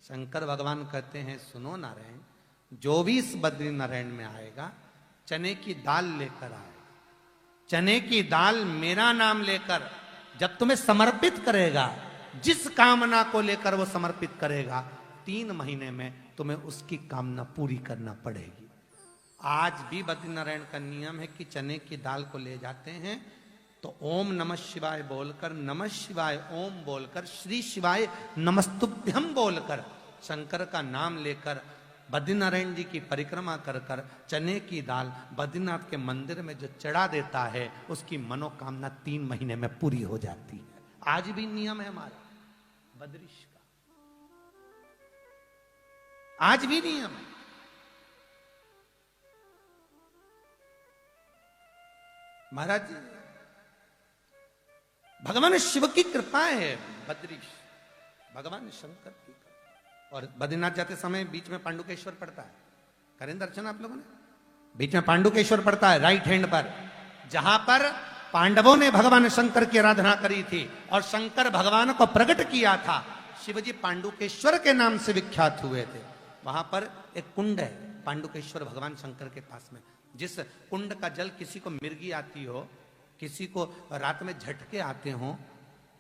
शंकर भगवान कहते हैं सुनो नारायण, जो भी इस बद्री नारायण में आएगा चने की दाल लेकर आए, चने की दाल मेरा नाम लेकर जब तुम्हें समर्पित करेगा, जिस कामना को लेकर वो समर्पित करेगा 3 महीने में तुम्हें उसकी कामना पूरी करना पड़ेगी। आज भी बद्रीनारायण का नियम है कि चने की दाल को ले जाते हैं तो ओम नमः शिवाय बोलकर, नमः शिवाय ओम बोलकर, श्री शिवाय नमस्तुभ्यम बोलकर, शंकर का नाम लेकर बद्रीनारायण जी की परिक्रमा कर कर चने की दाल बद्रीनाथ के मंदिर में जो चढ़ा देता है उसकी मनोकामना 3 महीने में पूरी हो जाती है। आज भी नियम है हमारा बद्रीश का, आज भी नियम है। महाराज जी, भगवान शिव की कृपा है बद्रीश, भगवान शंकर की। और बद्रीनाथ जाते समय बीच में पांडुकेश्वर पड़ता है, करें दर्शन आप लोगों ने? बीच में पांडुकेश्वर पड़ता है राइट हैंड पर, जहां पर पांडवों ने भगवान शंकर की आराधना करी थी और शंकर भगवान को प्रकट किया था। शिवजी पांडुकेश्वर के नाम से विख्यात हुए थे। वहां पर एक कुंड है पांडुकेश्वर भगवान शंकर के पास में, जिस कुंड का जल किसी को मिर्गी आती हो, किसी को रात में झटके आते हो,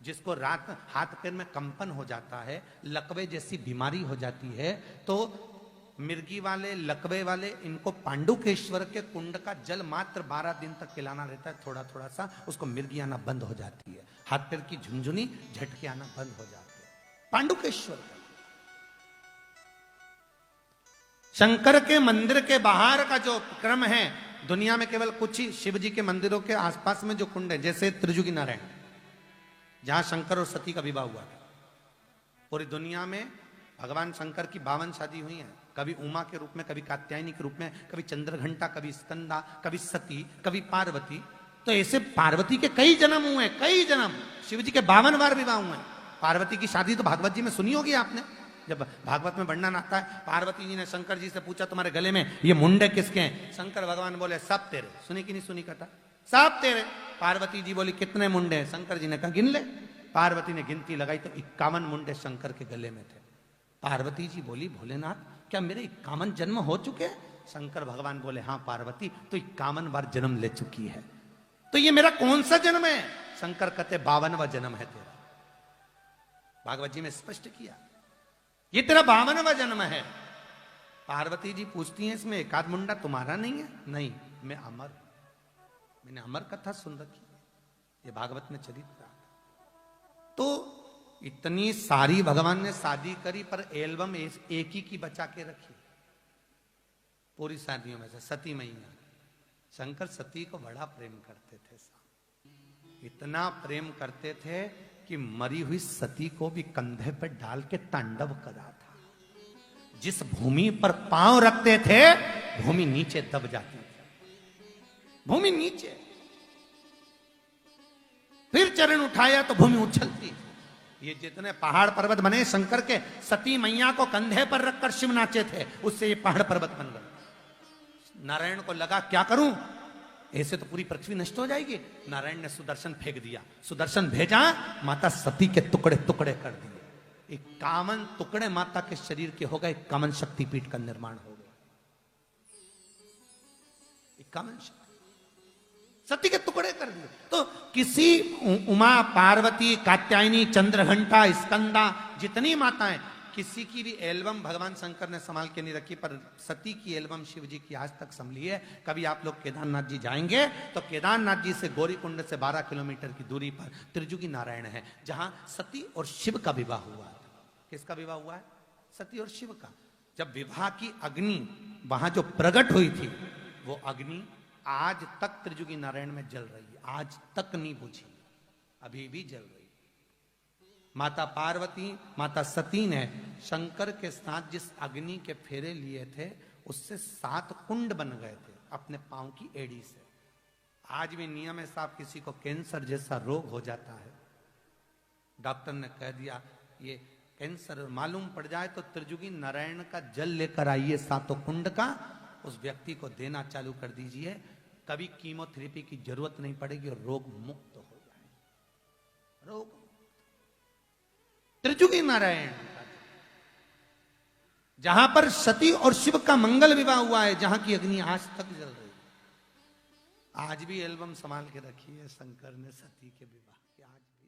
जिसको रात हाथ पैर में कंपन हो जाता है, लकवे जैसी बीमारी हो जाती है, तो मिर्गी वाले लकवे वाले इनको पांडुकेश्वर के कुंड का जल मात्र 12 दिन तक पिलाना रहता है, थोड़ा थोड़ा सा, उसको मिर्गी आना बंद हो जाती है, हाथ पैर की झुंझुनी झटके आना बंद हो जाते हैं। पांडुकेश्वर का शंकर के मंदिर के बाहर का जो क्रम है, दुनिया में केवल कुछ ही शिव जी के मंदिरों के आसपास में जो कुंड है, जैसे त्रिजुगी नारायण जहां शंकर और सती का विवाह हुआ था। पूरी दुनिया में भगवान शंकर की 52 शादी हुई है, कभी उमा के रूप में, कभी कात्यायनी के रूप में, कभी चंद्रघंटा, कभी स्कंदा, कभी सती, कभी पार्वती। तो ऐसे पार्वती के कई जन्म हुए, कई जन्म। शिव जी के 52 बार विवाह हुए हैं। पार्वती की शादी तो भागवत जी में सुनी होगी आपने, जब भागवत में वर्णन आता है, पार्वती जी ने शंकर जी से पूछा तुम्हारे गले में ये मुंडे किसके हैं? शंकर भगवान बोले सब तेरे। सुनी कि नहीं सुनी कथा? सब तेरे। पार्वती जी बोली कितने मुंडे हैं? शंकर जी ने कहा गिन ले। पार्वती ने गिनती लगाई तो 51 मुंडे शंकर के गले में थे। पार्वती जी बोली भोलेनाथ क्या मेरे 51 जन्म हो चुके हैं? शंकर भगवान बोले हाँ पार्वती तो 51 बार जन्म ले चुकी है। तो ये मेरा कौन सा जन्म है? शंकर कहते 52वां जन्म है तेरा। भागवत जी में स्पष्ट किया ये तेरा 52वां जन्म है। पार्वती जी पूछती हैं इसमें एकाध मुंडा तुम्हारा नहीं है? नहीं, मैं अमर, मैंने अमर कथा सुन रखी है, ये भागवत में चरित्र। तो इतनी सारी भगवान ने शादी करी पर एल्बम एक ही की बचा के रखी पूरी शादियों में से, सती मैया। शंकर सती को बड़ा प्रेम करते थे, इतना प्रेम करते थे कि मरी हुई सती को भी कंधे पर डाल के तांडव करा था। जिस भूमि पर पांव रखते थे भूमि नीचे दब जाती थी, भूमि नीचे, फिर चरण उठाया तो भूमि उछलती। ये जितने पहाड़ पर्वत बने शंकर के, सती मैया को कंधे पर रखकर शिव नाचे थे, उससे ये पहाड़ पर्वत बन गए। नारायण को लगा क्या करूं, ऐसे तो पूरी पृथ्वी नष्ट हो जाएगी। नारायण ने सुदर्शन फेंक दिया, सुदर्शन भेजा, माता सती के टुकड़े टुकड़े कर दिए। 51 टुकड़े माता के शरीर के हो गए, 51 शक्तिपीठ का निर्माण हो गया। 51 शक्ति सती के टुकड़े कर दिए। तो किसी उमा, पार्वती, कात्यायनी, चंद्रघंटा, स्कंदा, जितनी माताएं, किसी की भी एल्बम भगवान शंकर ने संभाल के नहीं रखी, पर सती की एल्बम शिव जी की आज तक संभली है। कभी आप लोग केदारनाथ जी जाएंगे तो केदारनाथ जी से गौरीकुंड से 12 किलोमीटर की दूरी पर त्रिजुगी नारायण है, जहां सती और शिव का विवाह हुआ है। किसका विवाह हुआ है? सती और शिव का। जब विवाह की अग्नि वहां जो प्रकट हुई थी, वो अग्नि आज तक त्रिजुगी नारायण में जल रही है, आज तक नहीं बुझी, अभी भी जल रही। माता पार्वती, माता सती ने शंकर के साथ जिस अग्नि के फेरे लिए थे उससे 7 कुंड बन गए थे अपने पांव की एड़ी से। आज भी नियम है साहब, किसी को कैंसर जैसा रोग हो जाता है, डॉक्टर ने कह दिया ये कैंसर मालूम पड़ जाए तो त्रिजुगी नारायण का जल लेकर आइए 7 कुंड का, उस व्यक्ति को देना चालू कर दीजिए, कभी कीमोथेरेपी की जरूरत नहीं पड़ेगी और रोग मुक्त हो जाए। रोग त्रिजुगी नारायण जहां पर सती और शिव का मंगल विवाह हुआ है, जहां की अग्नि आज तक जल रही है। आज भी एल्बम संभाल के रखी है शंकर ने सती के विवाह की। आज